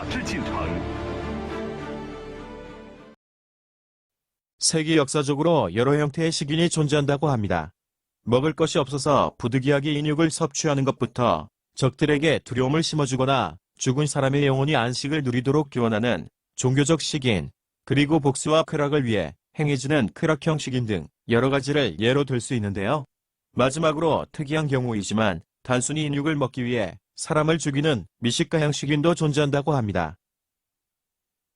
之进程。 세계 역사적으로 여러 형태의 식인이 존재한다고 합니다. 먹을 것이 없어서 부득이하게 인육을 섭취하는 것부터 적들에게 두려움을 심어주거나 죽은 사람의 영혼이 안식을 누리도록 교환하는 종교적 식인, 그리고 복수와 쾌락을 위해 행해지는 쾌락형 식인 등 여러 가지를 예로 들 수 있는데요. 마지막으로 특이한 경우이지만 단순히 인육을 먹기 위해 사람을 죽이는 미식가형 식인도 존재한다고 합니다.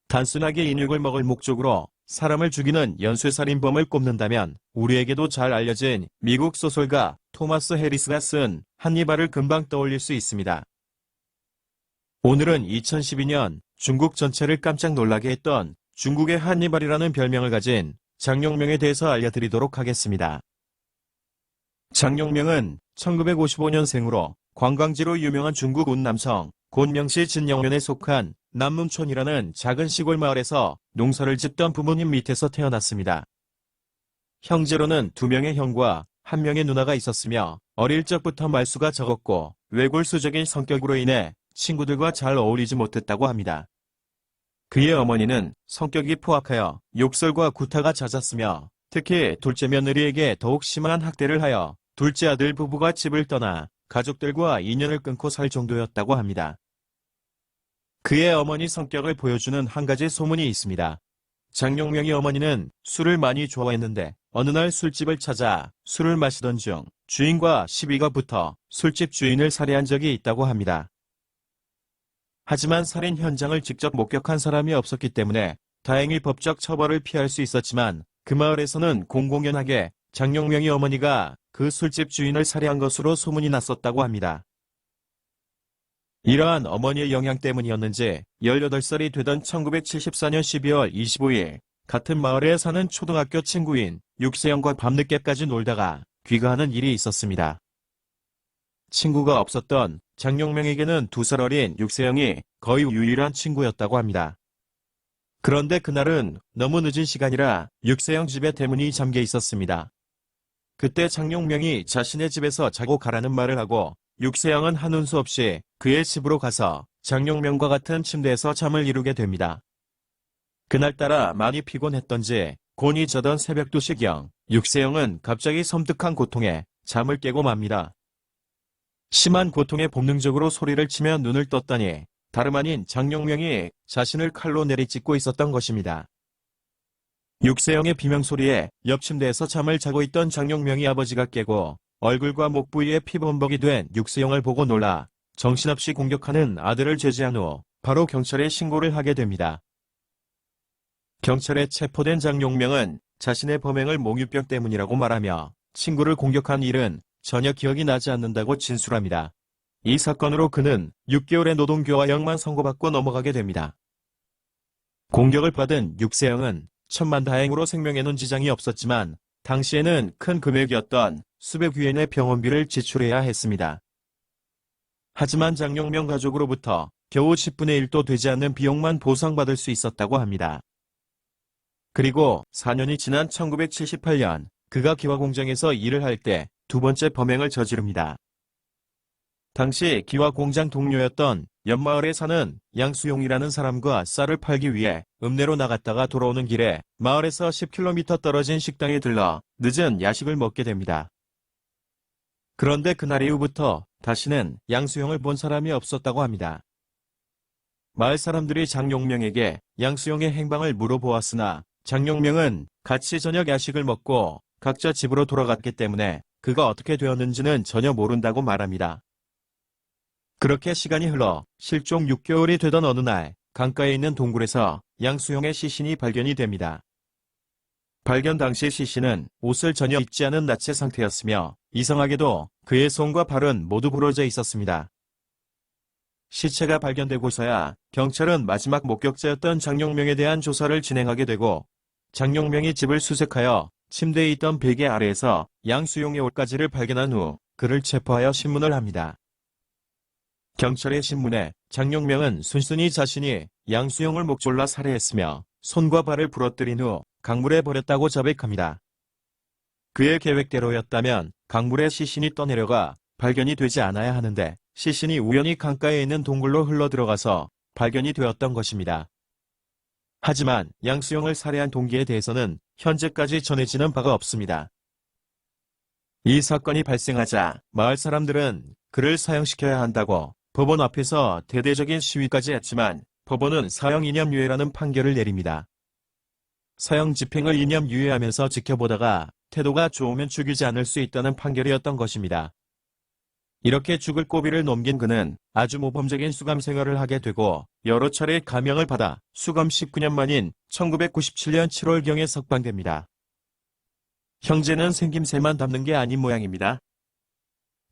단순하게 인육을 먹을 목적으로 사람을 죽이는 연쇄살인범을 꼽는다면 우리에게도 잘 알려진 미국 소설가 토마스 해리스가 쓴 한니발을 금방 떠올릴 수 있습니다. 오늘은 2012년 중국 전체를 깜짝 놀라게 했던 중국의 한니발이라는 별명을 가진 장룡명에 대해서 알려드리도록 하겠습니다. 장룡명은 1955년생으로 관광지로 유명한 중국 운남성 곤명시 진영면에 속한 남문촌이라는 작은 시골 마을에서 농사를 짓던 부모님 밑에서 태어났습니다. 형제로는 2명의 형과 1명의 누나가 있었으며 어릴 적부터 말수가 적었고 외골수적인 성격으로 인해 친구들과 잘 어울리지 못했다고 합니다. 그의 어머니는 성격이 포악하여 욕설과 구타가 잦았으며 특히 둘째 며느리에게 더욱 심한 학대를 하여 둘째 아들 부부가 집을 떠나 가족들과 인연을 끊고 살 정도였다고 합니다. 그의 어머니 성격을 보여주는 한 가지 소문이 있습니다. 장룡명의 어머니는 술을 많이 좋아했는데 어느 날 술집을 찾아 술을 마시던 중 주인과 시비가 붙어 술집 주인을 살해한 적이 있다고 합니다. 하지만 살인 현장을 직접 목격한 사람이 없었기 때문에 다행히 법적 처벌을 피할 수 있었지만 그 마을에서는 공공연하게 장룡명의 어머니가 그 술집 주인을 살해한 것으로 소문이 났었다고 합니다. 이러한 어머니의 영향 때문이었는지 18살이 되던 1974년 12월 25일 같은 마을에 사는 초등학교 친구인 육세영과 밤늦게까지 놀다가 귀가하는 일이 있었습니다. 친구가 없었던 장룡명에게는 2살 어린 육세영이 거의 유일한 친구였다고 합니다. 그런데 그날은 너무 늦은 시간이라 육세영 집에 대문이 잠겨 있었습니다. 그때 장룡명이 자신의 집에서 자고 가라는 말을 하고 육세영은 한운 수 없이 그의 집으로 가서 장룡명과 같은 침대에서 잠을 이루게 됩니다. 그날따라 많이 피곤했던지 곤히 저던 새벽 2시경 육세영은 갑자기 섬뜩한 고통에 잠을 깨고 맙니다. 심한 고통에 본능적으로 소리를 치며 눈을 떴더니 다름 아닌 장룡명이 자신을 칼로 내리찢고 있었던 것입니다. 육세영의 비명소리에 옆 침대에서 잠을 자고 있던 장룡명이 아버지가 깨고 얼굴과 목 부위에 피범벅이 된 육세영을 보고 놀라 정신없이 공격하는 아들을 제지한 후 바로 경찰에 신고를 하게 됩니다. 경찰에 체포된 장룡명은 자신의 범행을 몽유병 때문이라고 말하며 친구를 공격한 일은 전혀 기억이 나지 않는다고 진술합니다. 이 사건으로 그는 6개월의 노동교화형만 선고받고 넘어가게 됩니다. 공격을 받은 육세영은 천만다행으로 생명에는 지장이 없었지만 당시에는 큰 금액이었던 수백 위엔의 병원비를 지출해야 했습니다. 하지만 장룡명 가족으로부터 겨우 10분의 1도 되지 않는 비용만 보상받을 수 있었다고 합니다. 그리고 4년이 지난 1978년 그가 기와공장에서 일을 할 때 2번째 범행을 저지릅니다. 당시 기와공장 동료였던 옆마을에 사는 양수용이라는 사람과 쌀을 팔기 위해 읍내로 나갔다가 돌아오는 길에 마을에서 10km 떨어진 식당에 들러 늦은 야식을 먹게 됩니다. 그런데 그날 이후부터 다시는 양수용을 본 사람이 없었다고 합니다. 마을 사람들이 장룡명에게 양수용의 행방을 물어보았으나 장룡명은 같이 저녁 야식을 먹고 각자 집으로 돌아갔기 때문에 그가 어떻게 되었는지는 전혀 모른다고 말합니다. 그렇게 시간이 흘러 실종 6개월이 되던 어느 날 강가에 있는 동굴에서 양수용의 시신이 발견이 됩니다. 발견 당시 시신은 옷을 전혀 입지 않은 나체 상태였으며 이상하게도 그의 손과 발은 모두 부러져 있었습니다. 시체가 발견되고서야 경찰은 마지막 목격자였던 장룡명에 대한 조사를 진행하게 되고 장룡명이 집을 수색하여 침대에 있던 베개 아래에서 양수용의 옷가지를 발견한 후 그를 체포하여 신문을 합니다. 경찰의 신문에 장룡명은 순순히 자신이 양수용을 목졸라 살해했으며 손과 발을 부러뜨린 후 강물에 버렸다고 자백합니다. 그의 계획대로였다면 강물에 시신이 떠내려가 발견이 되지 않아야 하는데 시신이 우연히 강가에 있는 동굴로 흘러들어가서 발견이 되었던 것입니다. 하지만 양수영을 살해한 동기에 대해서는 현재까지 전해지는 바가 없습니다. 이 사건이 발생하자 마을 사람들은 그를 사형시켜야 한다고 법원 앞에서 대대적인 시위까지 했지만 법원은 사형 이념유예라는 판결을 내립니다. 사형 집행을 이념유예하면서 지켜보다가 태도가 좋으면 죽이지 않을 수 있다는 판결이었던 것입니다. 이렇게 죽을 고비를 넘긴 그는 아주 모범적인 수감 생활을 하게 되고 여러 차례 감형을 받아 수감 19년 만인 1997년 7월경에 석방됩니다. 형제는 생김새만 닮는 게 아닌 모양입니다.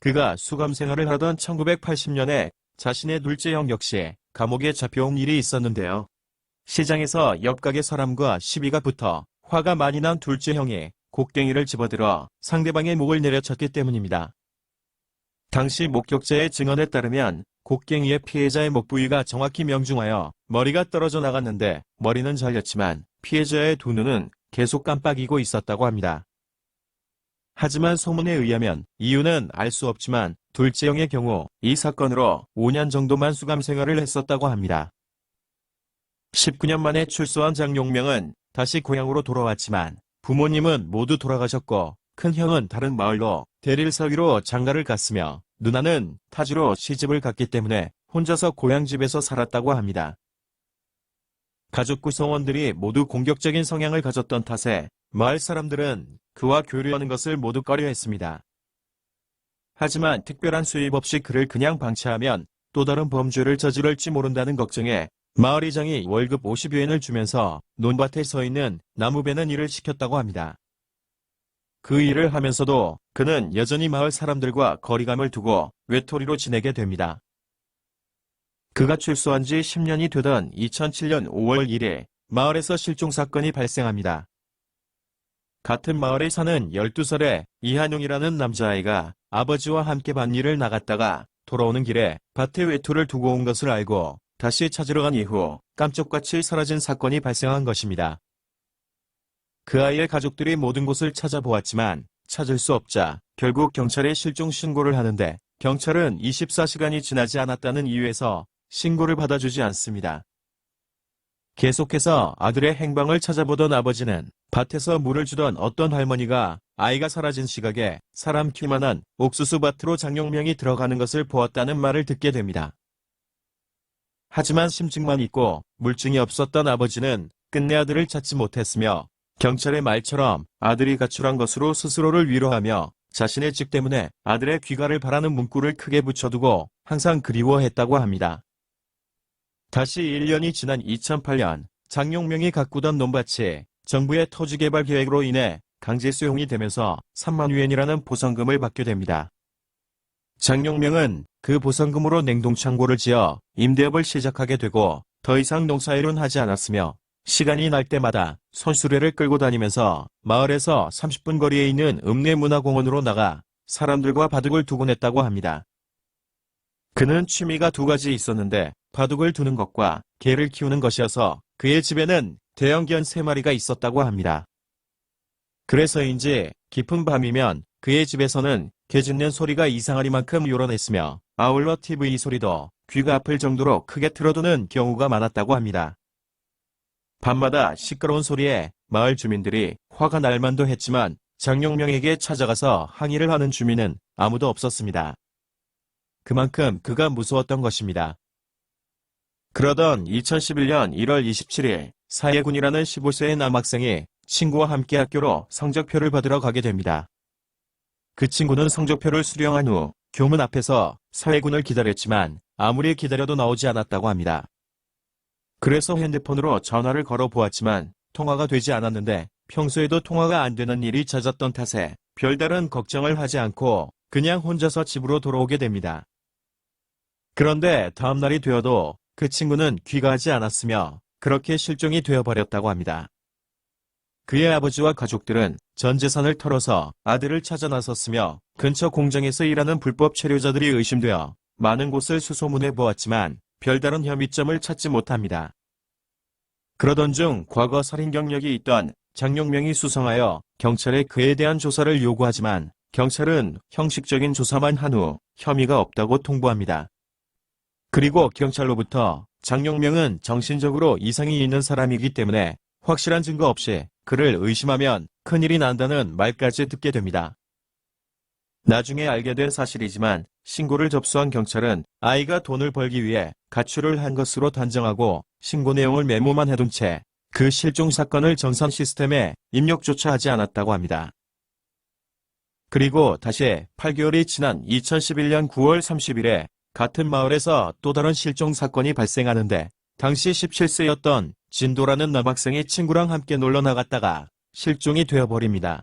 그가 수감 생활을 하던 1980년에 자신의 둘째 형 역시 감옥에 잡혀온 일이 있었는데요. 시장에서 옆가게 사람과 시비가 붙어 화가 많이 난 둘째 형이 곡괭이를 집어들어 상대방의 목을 내려쳤기 때문입니다. 당시 목격자의 증언에 따르면 곡괭이의 피해자의 목 부위가 정확히 명중하여 머리가 떨어져 나갔는데 머리는 잘렸지만 피해자의 두 눈은 계속 깜빡이고 있었다고 합니다. 하지만 소문에 의하면 이유는 알 수 없지만 둘째 형의 경우 이 사건으로 5년 정도만 수감 생활을 했었다고 합니다. 19년 만에 출소한 장용명은 다시 고향으로 돌아왔지만 부모님은 모두 돌아가셨고 큰 형은 다른 마을로 대릴사위로 장가를 갔으며 누나는 타지로 시집을 갔기 때문에 혼자서 고향집에서 살았다고 합니다. 가족 구성원들이 모두 공격적인 성향을 가졌던 탓에 마을 사람들은 그와 교류하는 것을 모두 꺼려했습니다. 하지만 특별한 수입 없이 그를 그냥 방치하면 또 다른 범죄를 저지를지 모른다는 걱정에 마을 이장이 월급 50유엔을 주면서 논밭에 서 있는 나무 베는 일을 시켰다고 합니다. 그 일을 하면서도 그는 여전히 마을 사람들과 거리감을 두고 외톨이로 지내게 됩니다. 그가 출소한 지 10년이 되던 2007년 5월 1일 마을에서 실종 사건이 발생합니다. 같은 마을에 사는 12살의 이한용이라는 남자아이가 아버지와 함께 밭일을 나갔다가 돌아오는 길에 밭에 외투를 두고 온 것을 알고 다시 찾으러 간 이후 깜짝같이 사라진 사건이 발생한 것입니다. 그 아이의 가족들이 모든 곳을 찾아보았지만 찾을 수 없자 결국 경찰에 실종 신고를 하는데 경찰은 24시간이 지나지 않았다는 이유에서 신고를 받아주지 않습니다. 계속해서 아들의 행방을 찾아보던 아버지는 밭에서 물을 주던 어떤 할머니가 아이가 사라진 시각에 사람 키만한 옥수수밭으로 장용명이 들어가는 것을 보았다는 말을 듣게 됩니다. 하지만 심증만 있고 물증이 없었던 아버지는 끝내 아들을 찾지 못했으며 경찰의 말처럼 아들이 가출한 것으로 스스로를 위로하며 자신의 직 때문에 아들의 귀가를 바라는 문구를 크게 붙여두고 항상 그리워했다고 합니다. 다시 1년이 지난 2008년 장용명이 가꾸던 논밭이 정부의 토지개발 계획으로 인해 강제 수용이 되면서 3만 위엔이라는 보상금을 받게 됩니다. 장용명은 그 보상금으로 냉동창고를 지어 임대업을 시작하게 되고 더 이상 농사일은 하지 않았으며 시간이 날 때마다 손수레를 끌고 다니면서 마을에서 30분 거리에 있는 읍내문화공원으로 나가 사람들과 바둑을 두곤 했다고 합니다. 그는 취미가 두 가지 있었는데 바둑을 두는 것과 개를 키우는 것이어서 그의 집에는 대형견 3마리가 있었다고 합니다. 그래서인지 깊은 밤이면 그의 집에서는 개 짖는 소리가 이상하리만큼 요란했으며 아울러 TV 소리도 귀가 아플 정도로 크게 틀어두는 경우가 많았다고 합니다. 밤마다 시끄러운 소리에 마을 주민들이 화가 날 만도 했지만 장용명에게 찾아가서 항의를 하는 주민은 아무도 없었습니다. 그만큼 그가 무서웠던 것입니다. 그러던 2011년 1월 27일 사예군이라는 15세의 남학생이 친구와 함께 학교로 성적표를 받으러 가게 됩니다. 그 친구는 성적표를 수령한 후 교문 앞에서 사예군을 기다렸지만 아무리 기다려도 나오지 않았다고 합니다. 그래서 핸드폰으로 전화를 걸어 보았지만 통화가 되지 않았는데 평소에도 통화가 안 되는 일이 잦았던 탓에 별다른 걱정을 하지 않고 그냥 혼자서 집으로 돌아오게 됩니다. 그런데 다음 날이 되어도 그 친구는 귀가하지 않았으며 그렇게 실종이 되어버렸다고 합니다. 그의 아버지와 가족들은 전 재산을 털어서 아들을 찾아 나섰으며 근처 공장에서 일하는 불법 체류자들이 의심되어 많은 곳을 수소문해 보았지만 별다른 혐의점을 찾지 못합니다. 그러던 중 과거 살인 경력이 있던 장용명이 수성하여 경찰에 그에 대한 조사를 요구하지만 경찰은 형식적인 조사만 한 후 혐의가 없다고 통보합니다. 그리고 경찰로부터 장용명은 정신적으로 이상이 있는 사람이기 때문에 확실한 증거 없이 그를 의심하면 큰일이 난다는 말까지 듣게 됩니다. 나중에 알게 된 사실이지만 신고를 접수한 경찰은 아이가 돈을 벌기 위해 가출을 한 것으로 단정하고 신고 내용을 메모만 해둔 채 그 실종 사건을 정산 시스템에 입력조차 하지 않았다고 합니다. 그리고 다시 8개월이 지난 2011년 9월 30일에 같은 마을에서 또 다른 실종 사건이 발생하는데 당시 17세였던 진도라는 남학생이 친구랑 함께 놀러 나갔다가 실종이 되어버립니다.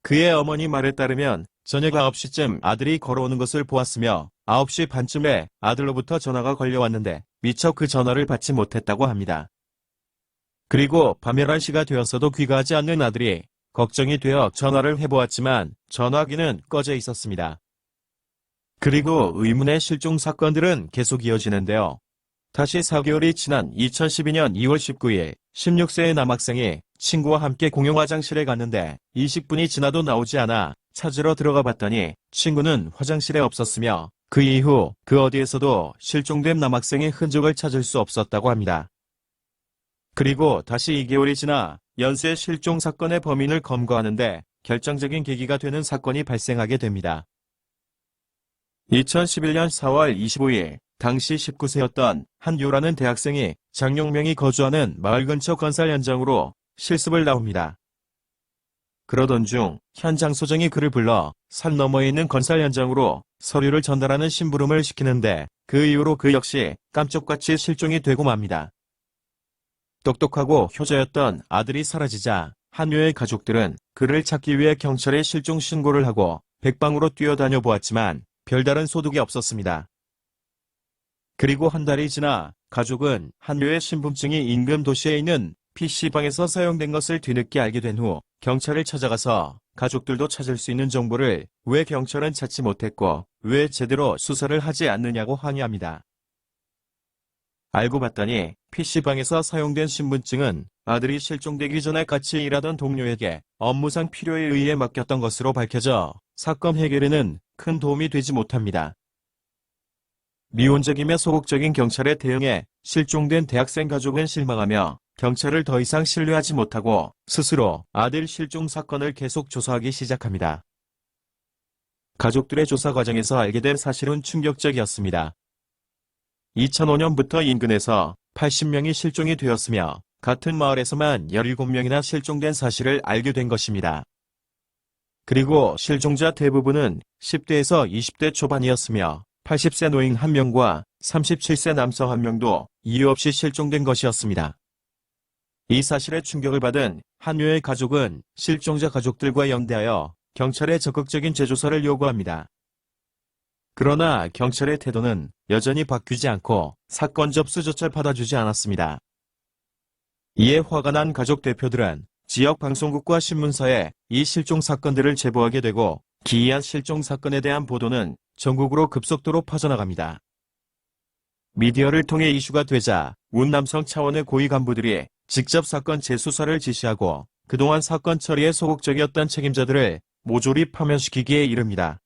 그의 어머니 말에 따르면 저녁 9시쯤 아들이 걸어오는 것을 보았으며 9시 반쯤에 아들로부터 전화가 걸려왔는데 미처 그 전화를 받지 못했다고 합니다. 그리고 밤 11시가 되었어도 귀가하지 않는 아들이 걱정이 되어 전화를 해보았지만 전화기는 꺼져 있었습니다. 그리고 의문의 실종 사건들은 계속 이어지는데요. 다시 4개월이 지난 2012년 2월 19일 16세의 남학생이 친구와 함께 공용 화장실에 갔는데 20분이 지나도 나오지 않아 찾으러 들어가 봤더니 친구는 화장실에 없었으며 그 이후 그 어디에서도 실종된 남학생의 흔적을 찾을 수 없었다고 합니다. 그리고 다시 2개월이 지나 연쇄 실종 사건의 범인을 검거하는데 결정적인 계기가 되는 사건이 발생하게 됩니다. 2011년 4월 25일 당시 19세였던 한유라는 대학생이 장용명이 거주하는 마을 근처 건설 현장으로 실습을 나옵니다. 그러던 중 현장 소장이 그를 불러 산 너머에 있는 건설 현장으로 서류를 전달하는 심부름을 시키는데 그 이후로 그 역시 깜짝같이 실종이 되고 맙니다. 똑똑하고 효자였던 아들이 사라지자 한유의 가족들은 그를 찾기 위해 경찰에 실종 신고를 하고 백방으로 뛰어다녀 보았지만 별다른 소득이 없었습니다. 그리고 한 달이 지나 가족은 한유의 신분증이 인근 도시에 있는 PC방에서 사용된 것을 뒤늦게 알게 된 후 경찰을 찾아가서 가족들도 찾을 수 있는 정보를 왜 경찰은 찾지 못했고 왜 제대로 수사를 하지 않느냐고 항의합니다. 알고 봤더니 PC방에서 사용된 신분증은 아들이 실종되기 전에 같이 일하던 동료에게 업무상 필요에 의해 맡겼던 것으로 밝혀져 사건 해결에는 큰 도움이 되지 못합니다. 미온적이며 소극적인 경찰의 대응에 실종된 대학생 가족은 실망하며 경찰을 더 이상 신뢰하지 못하고 스스로 아들 실종 사건을 계속 조사하기 시작합니다. 가족들의 조사 과정에서 알게 된 사실은 충격적이었습니다. 2005년부터 인근에서 80명이 실종이 되었으며 같은 마을에서만 17명이나 실종된 사실을 알게 된 것입니다. 그리고 실종자 대부분은 10대에서 20대 초반이었으며 80세 노인 1명과 37세 남성 1명도 이유 없이 실종된 것이었습니다. 이 사실에 충격을 받은 한유의 가족은 실종자 가족들과 연대하여 경찰에 적극적인 재조사를 요구합니다. 그러나 경찰의 태도는 여전히 바뀌지 않고 사건 접수조차 받아주지 않았습니다. 이에 화가 난 가족 대표들은 지역 방송국과 신문사에 이 실종 사건들을 제보하게 되고 기이한 실종 사건에 대한 보도는 전국으로 급속도로 퍼져나갑니다. 미디어를 통해 이슈가 되자 운남성 차원의 고위 간부들이 직접 사건 재수사를 지시하고 그동안 사건 처리에 소극적이었던 책임자들을 모조리 파면시키기에 이릅니다.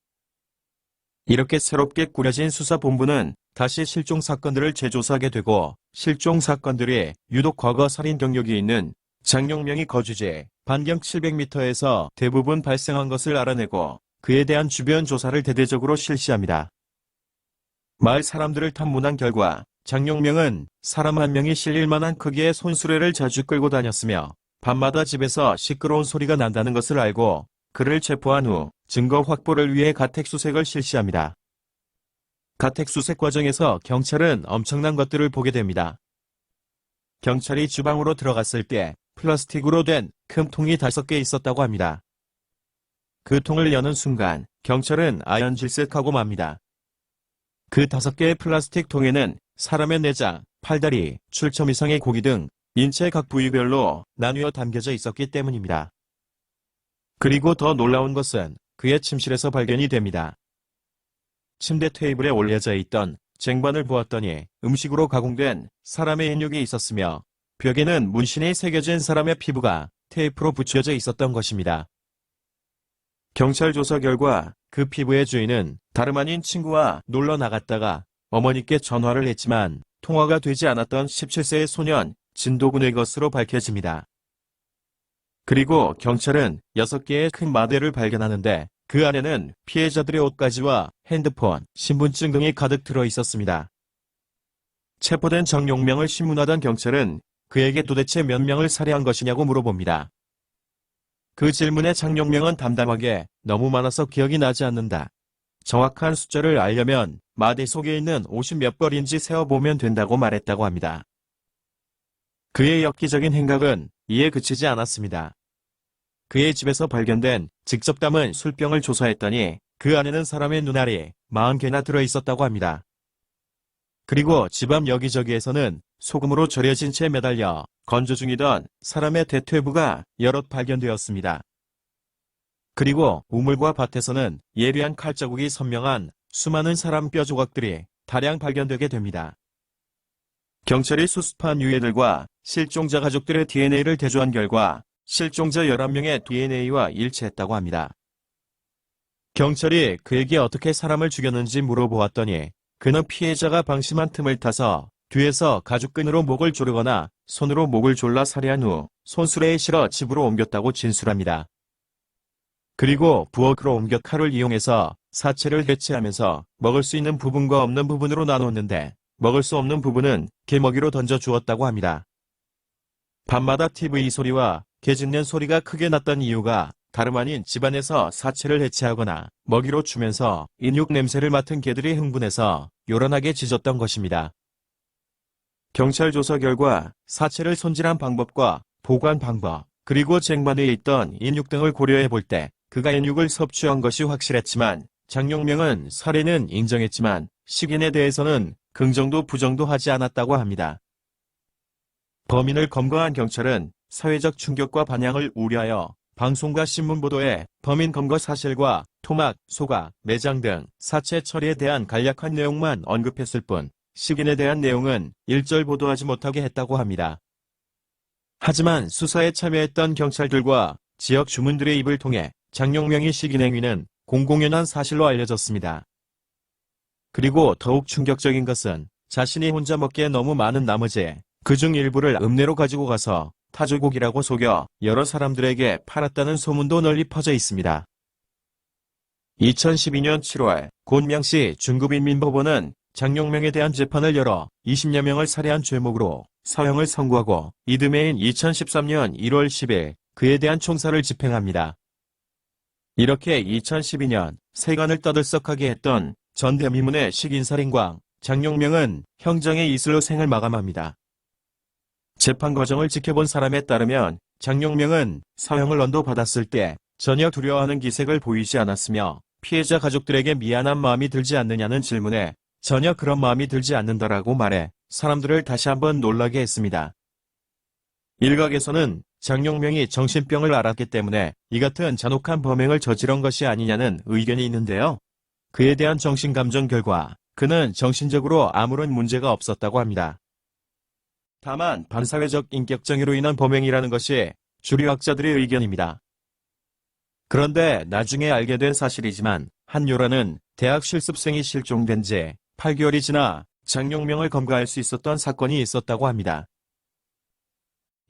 이렇게 새롭게 꾸려진 수사본부는 다시 실종 사건들을 재조사하게 되고 실종 사건들이 유독 과거 살인 경력이 있는 장용명이 거주지 반경 700m에서 대부분 발생한 것을 알아내고 그에 대한 주변 조사를 대대적으로 실시합니다. 마을 사람들을 탐문한 결과 장용명은 사람 한 명이 실릴 만한 크기의 손수레를 자주 끌고 다녔으며 밤마다 집에서 시끄러운 소리가 난다는 것을 알고 그를 체포한 후 증거 확보를 위해 가택수색을 실시합니다. 가택수색 과정에서 경찰은 엄청난 것들을 보게 됩니다. 경찰이 주방으로 들어갔을 때 플라스틱으로 된 큰 통이 5개 있었다고 합니다. 그 통을 여는 순간 경찰은 아연질색하고 맙니다. 그 5개의 플라스틱 통에는 사람의 내장, 팔다리, 출처 이상의 고기 등 인체 각 부위별로 나뉘어 담겨져 있었기 때문입니다. 그리고 더 놀라운 것은 그의 침실에서 발견이 됩니다. 침대 테이블에 올려져 있던 쟁반을 보았더니 음식으로 가공된 사람의 인육이 있었으며 벽에는 문신이 새겨진 사람의 피부가 테이프로 붙여져 있었던 것입니다. 경찰 조사 결과 그 피부의 주인은 다름 아닌 친구와 놀러 나갔다가 어머니께 전화를 했지만 통화가 되지 않았던 17세의 소년 진도군의 것으로 밝혀집니다. 그리고 경찰은 6개의 큰 마대를 발견하는데 그 안에는 피해자들의 옷가지와 핸드폰, 신분증 등이 가득 들어 있었습니다. 체포된 장용명을 신문하던 경찰은 그에게 도대체 몇 명을 살해한 것이냐고 물어봅니다. 그 질문에 장용명은 담담하게 너무 많아서 기억이 나지 않는다. 정확한 숫자를 알려면 마대 속에 있는 옷이 몇 벌인지 세어보면 된다고 말했다고 합니다. 그의 엽기적인 행각은 이에 그치지 않았습니다. 그의 집에서 발견된 직접 담은 술병을 조사했더니 그 안에는 사람의 눈알이 40개나 들어있었다고 합니다. 그리고 집앞 여기저기에서는 소금으로 절여진 채 매달려 건조 중이던 사람의 대퇴부가 여럿 발견되었습니다. 그리고 우물과 밭에서는 예리한 칼자국이 선명한 수많은 사람 뼈 조각들이 다량 발견되게 됩니다. 경찰이 수습한 유해들과 실종자 가족들의 DNA를 대조한 결과 실종자 11명의 DNA와 일치했다고 합니다. 경찰이 그에게 어떻게 사람을 죽였는지 물어보았더니 그는 피해자가 방심한 틈을 타서 뒤에서 가죽끈으로 목을 조르거나 손으로 목을 졸라 살해한 후 손수레에 실어 집으로 옮겼다고 진술합니다. 그리고 부엌으로 옮겨 칼을 이용해서 사체를 해체하면서 먹을 수 있는 부분과 없는 부분으로 나눴는데 먹을 수 없는 부분은 개 먹이로 던져 주었다고 합니다. 밤마다 TV 소리와 개 짖는 소리가 크게 났던 이유가 다름 아닌 집안에서 사체를 해체하거나 먹이로 주면서 인육 냄새를 맡은 개들이 흥분해서 요란하게 짖었던 것입니다. 경찰 조사 결과 사체를 손질한 방법과 보관 방법, 그리고 쟁반에 있던 인육 등을 고려해 볼 때 그가 인육을 섭취한 것이 확실했지만 장용명은 살해는 인정했지만 시긴에 대해서는 긍정도 부정도 하지 않았다고 합니다. 범인을 검거한 경찰은 사회적 충격과 반향을 우려하여 방송과 신문 보도에 범인 검거 사실과 토막, 소가, 매장 등 사체 처리에 대한 간략한 내용만 언급했을 뿐 시긴에 대한 내용은 일절 보도하지 못하게 했다고 합니다. 하지만 수사에 참여했던 경찰들과 지역 주민들의 입을 통해 장용명의 시긴 행위는 공공연한 사실로 알려졌습니다. 그리고 더욱 충격적인 것은 자신이 혼자 먹기에 너무 많은 나머지 그중 일부를 읍내로 가지고 가서 타조고기라고 속여 여러 사람들에게 팔았다는 소문도 널리 퍼져 있습니다. 2012년 7월 곤명시 중급인민법원은 장용명에 대한 재판을 열어 20여 명을 살해한 죄목으로 사형을 선고하고 이듬해인 2013년 1월 10일 그에 대한 총살을 집행합니다. 이렇게 2012년 세간을 떠들썩하게 했던 전대미문의 식인살인광 장용명은 형정의 이슬로 생을 마감합니다. 재판 과정을 지켜본 사람에 따르면 장용명은 사형을 언도받았을 때 전혀 두려워하는 기색을 보이지 않았으며 피해자 가족들에게 미안한 마음이 들지 않느냐는 질문에 전혀 그런 마음이 들지 않는다라고 말해 사람들을 다시 한번 놀라게 했습니다. 일각에서는 장용명이 정신병을 앓았기 때문에 이 같은 잔혹한 범행을 저지른 것이 아니냐는 의견이 있는데요. 그에 대한 정신감정 결과 그는 정신적으로 아무런 문제가 없었다고 합니다. 다만 반사회적 인격정의로 인한 범행이라는 것이 주류 학자들의 의견입니다. 그런데 나중에 알게 된 사실이지만 한 요란은 대학 실습생이 실종된 지 8개월이 지나 장용명을 검거할 수 있었던 사건이 있었다고 합니다.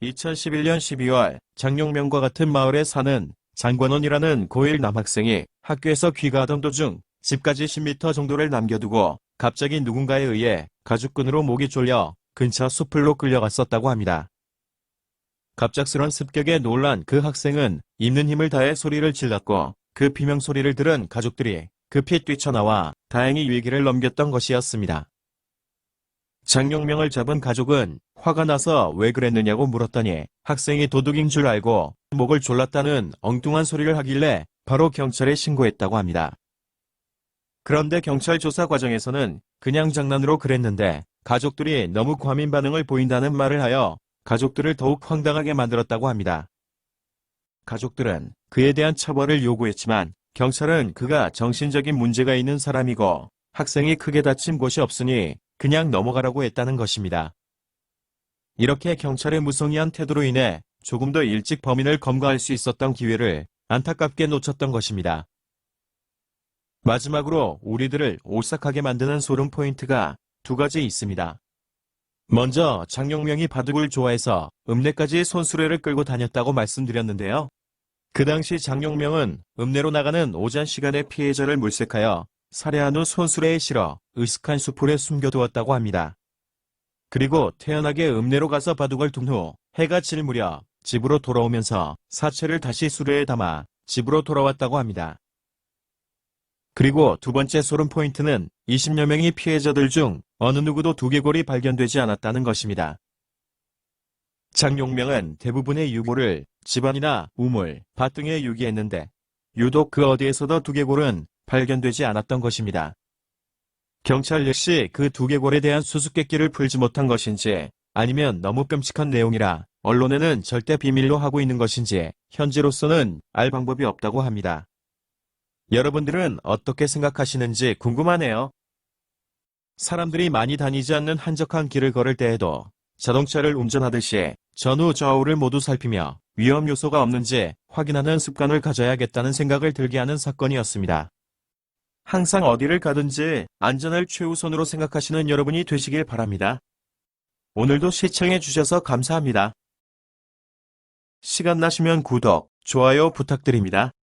2011년 12월 장용명과 같은 마을에 사는 장관원이라는 고1 남학생이 학교에서 귀가하던 도중 집까지 10m 정도를 남겨두고 갑자기 누군가에 의해 가죽끈으로 목이 졸려 근처 숲으로 끌려갔었다고 합니다. 갑작스런 습격에 놀란 그 학생은 있는 힘을 다해 소리를 질렀고 그 비명소리를 들은 가족들이 급히 뛰쳐나와 다행히 위기를 넘겼던 것이었습니다. 장용명을 잡은 가족은 화가 나서 왜 그랬느냐고 물었더니 학생이 도둑인 줄 알고 목을 졸랐다는 엉뚱한 소리를 하길래 바로 경찰에 신고했다고 합니다. 그런데 경찰 조사 과정에서는 그냥 장난으로 그랬는데 가족들이 너무 과민 반응을 보인다는 말을 하여 가족들을 더욱 황당하게 만들었다고 합니다. 가족들은 그에 대한 처벌을 요구했지만 경찰은 그가 정신적인 문제가 있는 사람이고 학생이 크게 다친 곳이 없으니 그냥 넘어가라고 했다는 것입니다. 이렇게 경찰의 무성의한 태도로 인해 조금 더 일찍 범인을 검거할 수 있었던 기회를 안타깝게 놓쳤던 것입니다. 마지막으로 우리들을 오싹하게 만드는 소름 포인트가 두 가지 있습니다. 먼저 장용명이 바둑을 좋아해서 읍내까지 손수레를 끌고 다녔다고 말씀드렸는데요. 그 당시 장용명은 읍내로 나가는 오전 시간에 피해자를 물색하여 살해한 후 손수레에 실어 으슥한 수풀에 숨겨두었다고 합니다. 그리고 태연하게 읍내로 가서 바둑을 둔 후 해가 질 무렵 집으로 돌아오면서 사체를 다시 수레에 담아 집으로 돌아왔다고 합니다. 그리고 두 번째 소름 포인트는 20여 명의 피해자들 중 어느 누구도 두개골이 발견되지 않았다는 것입니다. 장용명은 대부분의 유골을 집안이나 우물, 밭 등에 유기했는데 유독 그 어디에서도 두개골은 발견되지 않았던 것입니다. 경찰 역시 그 두개골에 대한 수수께끼를 풀지 못한 것인지 아니면 너무 끔찍한 내용이라 언론에는 절대 비밀로 하고 있는 것인지 현재로서는 알 방법이 없다고 합니다. 여러분들은 어떻게 생각하시는지 궁금하네요. 사람들이 많이 다니지 않는 한적한 길을 걸을 때에도 자동차를 운전하듯이 전후 좌우를 모두 살피며 위험 요소가 없는지 확인하는 습관을 가져야겠다는 생각을 들게 하는 사건이었습니다. 항상 어디를 가든지 안전을 최우선으로 생각하시는 여러분이 되시길 바랍니다. 오늘도 시청해주셔서 감사합니다. 시간 나시면 구독, 좋아요 부탁드립니다.